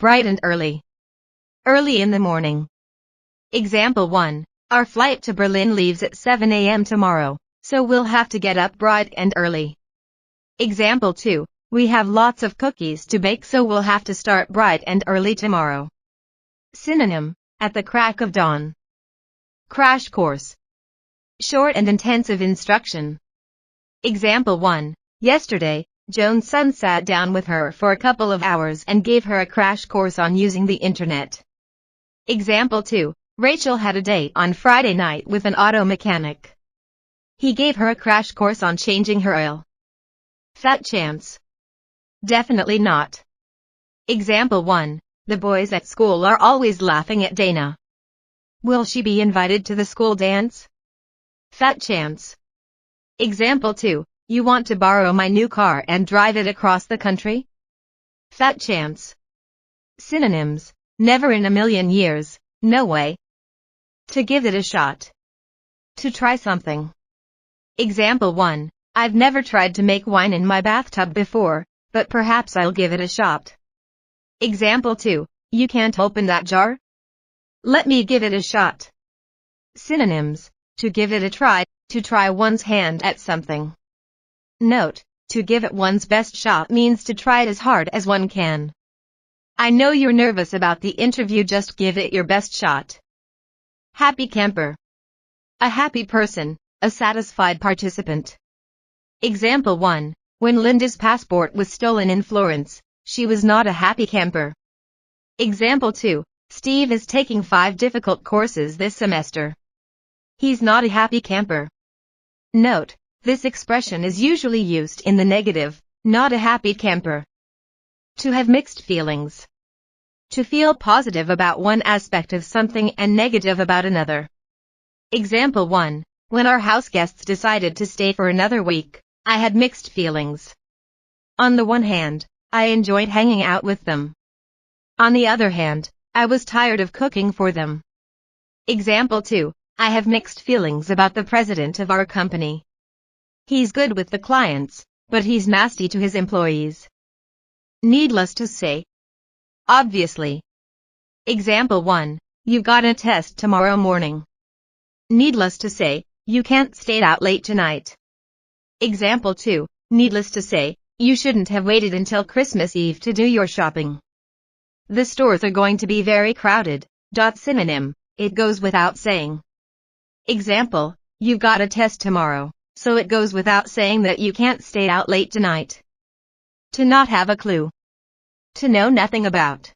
bright and early. Early in the morning. Example 1. Our flight to Berlin leaves at 7 a.m. tomorrow, so we'll have to get up bright and early. Example 2. We have lots of cookies to bake, so we'll have to start bright and early tomorrow. Synonym: at the crack of dawn. Crash course. Short and intensive instruction. Example 1. Yesterday, Joan's son sat down with her for a couple of hours and gave her a crash course on using the internet. Example 2. Rachel had a date on Friday night with an auto mechanic. He gave her a crash course on changing her oil. Fat chance. Definitely not. Example 1. The boys at school are always laughing at Dana. Will she be invited to the school dance? Fat chance. Example 2. You want to borrow my new car and drive it across the country? Fat chance. Synonyms: never in a million years, no way. To give it a shot. To try something. Example 1. I've never tried to make wine in my bathtub before, but perhaps I'll give it a shot. Example 2. You can't open that jar? Let me give it a shot. Synonyms: to give it a try, to try one's hand at something. Note: to give it one's best shot means to try it as hard as one can. I know you're nervous about the interview, just give it your best shot. Happy camper. A happy person, a satisfied participant. Example 1. When Linda's passport was stolen in Florence, she was not a happy camper. Example 2. Steve is taking 5 difficult courses this semester. He's not a happy camper. Note: this expression is usually used in the negative, not a happy camper. To have mixed feelings. To feel positive about one aspect of something and negative about another. Example 1. When our house guests decided to stay for another week, I had mixed feelings. On the one hand, I enjoyed hanging out with them. On the other hand, I was tired of cooking for them. Example 2. I have mixed feelings about the president of our company. He's good with the clients, but he's nasty to his employees. Needless to say. Obviously. Example 1. You've got a test tomorrow morning. Needless to say, you can't stay out late tonight. Example 2. Needless to say, you shouldn't have waited until Christmas Eve to do your shopping. The stores are going to be very crowded. Synonym: it goes without saying. Example: you've got a test tomorrow, so it goes without saying that you can't stay out late tonight. To not have a clue. To know nothing about.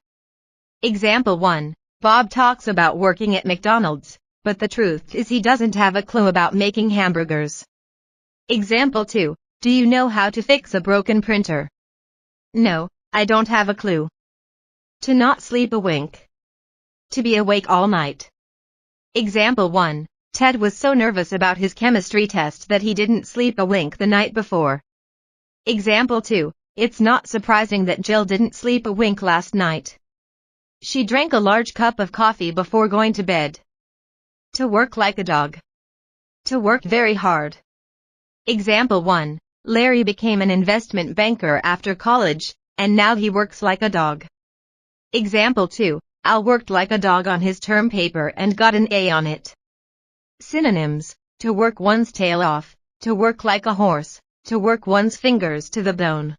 Example 1. Bob talks about working at McDonald's, but the truth is he doesn't have a clue about making hamburgers. Example 2. Do you know how to fix a broken printer? No, I don't have a clue. To not sleep a wink. To be awake all night. Example 1. Ted was so nervous about his chemistry test that he didn't sleep a wink the night before. Example 2. It's not surprising that Jill didn't sleep a wink last night. She drank a large cup of coffee before going to bed. To work like a dog. To work very hard. Example 1. Larry became an investment banker after college, and now he works like a dog. Example 2. Al worked like a dog on his term paper and got an A on it. Synonyms: to work one's tail off, to work like a horse, to work one's fingers to the bone.